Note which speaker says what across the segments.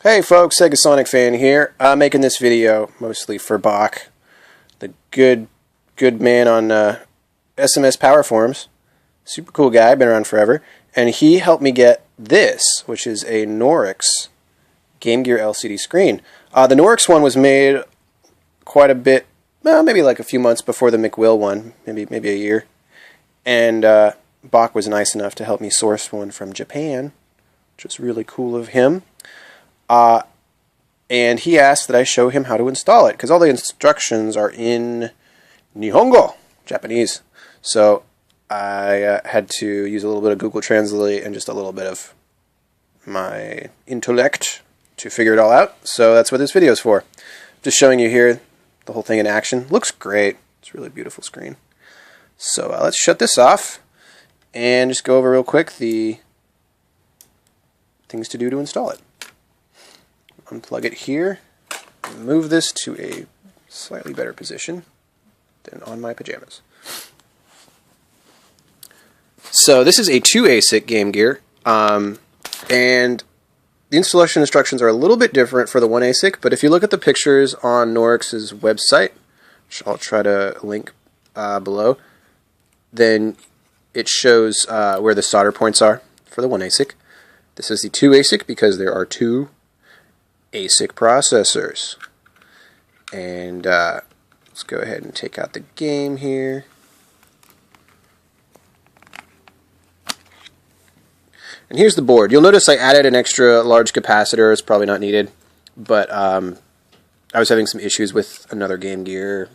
Speaker 1: Hey folks, Sega Sonic fan here. I'm making this video mostly for Bach, the good man on SMS Power Forums. Super cool guy, been around forever. And he helped me get this, which is a Norix Game Gear LCD screen. The Norix one was made quite a bit, well, maybe like a few months before the McWill one, maybe a year. And Bach was nice enough to help me source one from Japan, which was really cool of him. And he asked that I show him how to install it, because all the instructions are in Nihongo, Japanese. So I had to use a little bit of Google Translate and just a little bit of my intellect to figure it all out. So that's what this video is for. Just showing you here the whole thing in action. Looks great. It's a really beautiful screen. So let's shut this off and just go over real quick the things to do to install it. Unplug it here, and move this to a slightly better position than on my pajamas. So this is a 2 ASIC Game Gear, and the installation instructions are a little bit different for the 1 ASIC, but if you look at the pictures on Norix's website, which I'll try to link below, then it shows where the solder points are for the 1 ASIC. This is the 2 ASIC because there are 2 ASIC processors. And let's go ahead and take out the game here. And here's the board. You'll notice I added an extra large capacitor. It's probably not needed, but I was having some issues with another Game Gear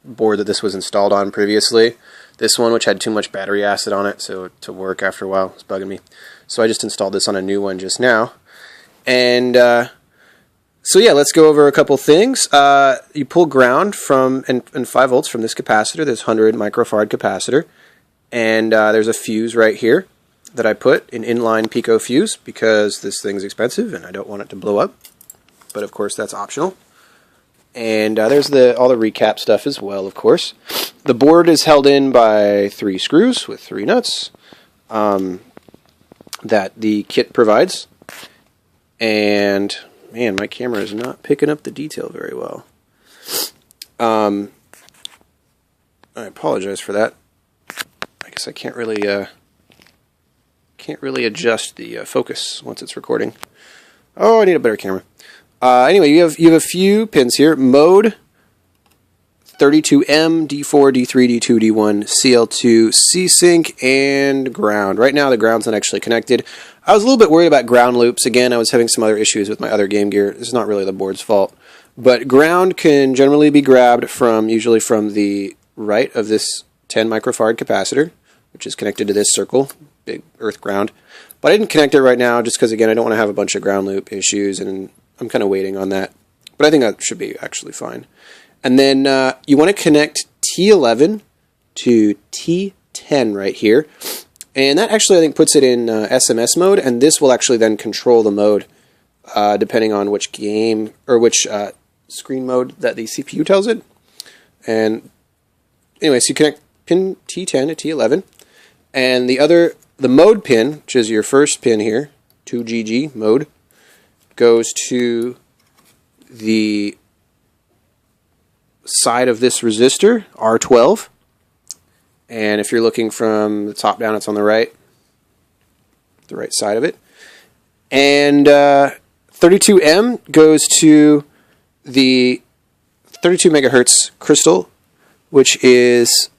Speaker 1: board that this was installed on previously. This one, which had too much battery acid on it, so to work after a while, was bugging me. So I just installed this on a new one just now. And so yeah, let's go over a couple things. You pull ground from and 5 volts from this capacitor, this 100 microfarad capacitor, and there's a fuse right here that I put, an inline Pico fuse, because this thing's expensive and I don't want it to blow up. But of course that's optional. And there's all the recap stuff as well, of course. The board is held in by 3 screws with 3 nuts that the kit provides. And man, my camera is not picking up the detail very well. I apologize for that. I guess I can't really adjust the focus once it's recording. Oh, I need a better camera. Anyway, you have a few pins here. Mode, 32M, D4, D3, D2, D1, CL2, C-Sync, and ground. Right now the ground's not actually connected. I was a little bit worried about ground loops. Again, I was having some other issues with my other Game Gear. This is not really the board's fault. But ground can generally be grabbed usually from the right of this 10 microfarad capacitor, which is connected to this circle, big earth ground. But I didn't connect it right now just because, again, I don't want to have a bunch of ground loop issues, and I'm kind of waiting on that. But I think that should be actually fine. And then you want to connect T11 to T10 right here. And that actually, I think, puts it in SMS mode, and this will actually then control the mode depending on which game or which screen mode that the CPU tells it. And anyway, so you connect pin T10 to T11, and the mode pin, which is your first pin here, 2GG mode, goes to the side of this resistor, R12. And if you're looking from the top down, it's on the right side of it. And 32M goes to the 32 megahertz crystal, which is,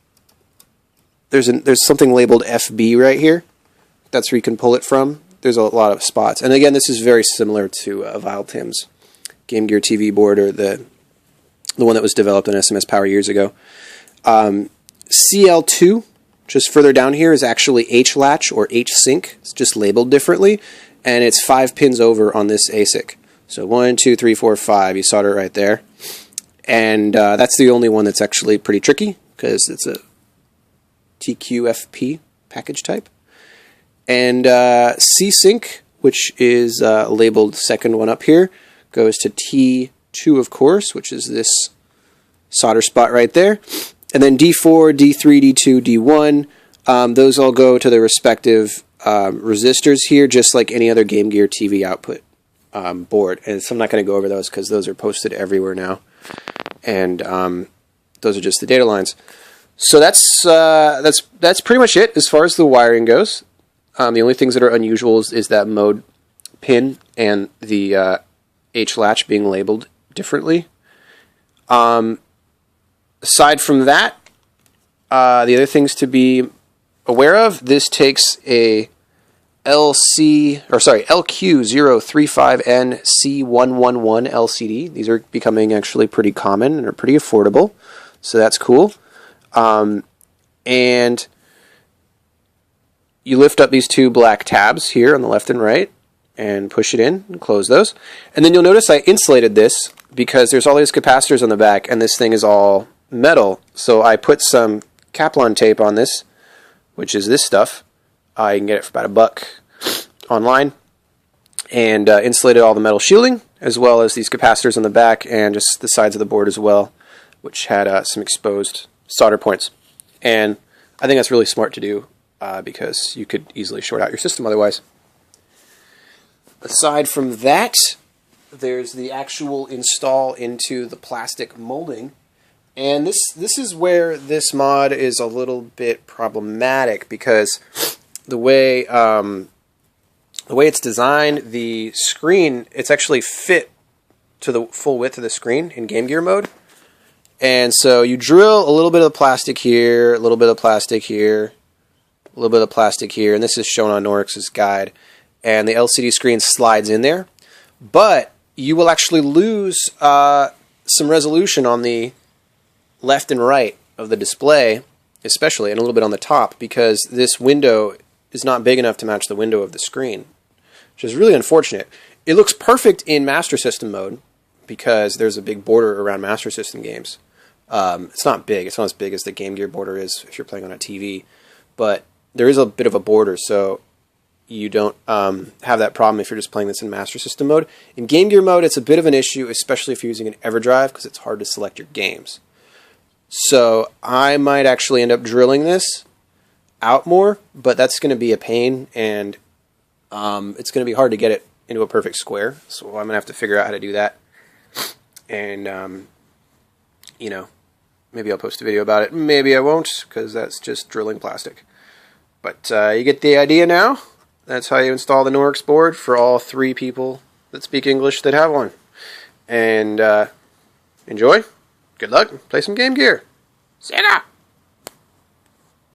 Speaker 1: there's something labeled FB right here. That's where you can pull it from. There's a lot of spots. And again, this is very similar to Valtim's Game Gear TV board, or the one that was developed on SMS Power years ago. CL2, just further down here, is actually H-latch or H-sync. It's just labeled differently, and it's 5 pins over on this ASIC. So 1, 2, 3, 4, 5. You solder it right there. And that's the only one that's actually pretty tricky, because it's a TQFP package type. And C-Sync, which is labeled second one up here, goes to T2, of course, which is this solder spot right there. And then D4, D3, D2, D1, those all go to the respective resistors here, just like any other Game Gear TV output board. And so I'm not going to go over those because those are posted everywhere now. And those are just the data lines. So that's pretty much it as far as the wiring goes. The only things that are unusual is that mode pin and the H latch being labeled differently. Aside from that, the other things to be aware of, this takes a LQ035NC111 LCD. These are becoming actually pretty common and are pretty affordable, so that's cool. And you lift up these two black tabs here on the left and right and push it in and close those. And then you'll notice I insulated this because there's all these capacitors on the back and this thing is all metal. So I put some Kaplan tape on this, which is this stuff. You can get it for about $1 online. And insulated all the metal shielding as well as these capacitors on the back and just the sides of the board as well, which had some exposed solder points. And I think that's really smart to do because you could easily short out your system otherwise. Aside from that, there's the actual install into the plastic molding. And this is where this mod is a little bit problematic because the way it's designed, the screen, it's actually fit to the full width of the screen in Game Gear mode. And so you drill a little bit of plastic here, a little bit of plastic here, a little bit of plastic here, and this is shown on Norix's guide. And the LCD screen slides in there. But you will actually lose some resolution on the left and right of the display, especially, and a little bit on the top, because this window is not big enough to match the window of the screen, which is really unfortunate. It looks perfect in Master System mode because there's a big border around Master System games. It's not big. It's not as big as the Game Gear border is if you're playing on a TV, but there is a bit of a border, so you don't have that problem if you're just playing this in Master System mode. In Game Gear mode, it's a bit of an issue, especially if you're using an EverDrive, because it's hard to select your games. So I might actually end up drilling this out more, but that's going to be a pain, and it's going to be hard to get it into a perfect square. So I'm going to have to figure out how to do that. And, you know, maybe I'll post a video about it. Maybe I won't, because that's just drilling plastic. But you get the idea now. That's how you install the Norix board for all 3 people that speak English that have one. And enjoy. Good luck. Play some Game Gear. Sega!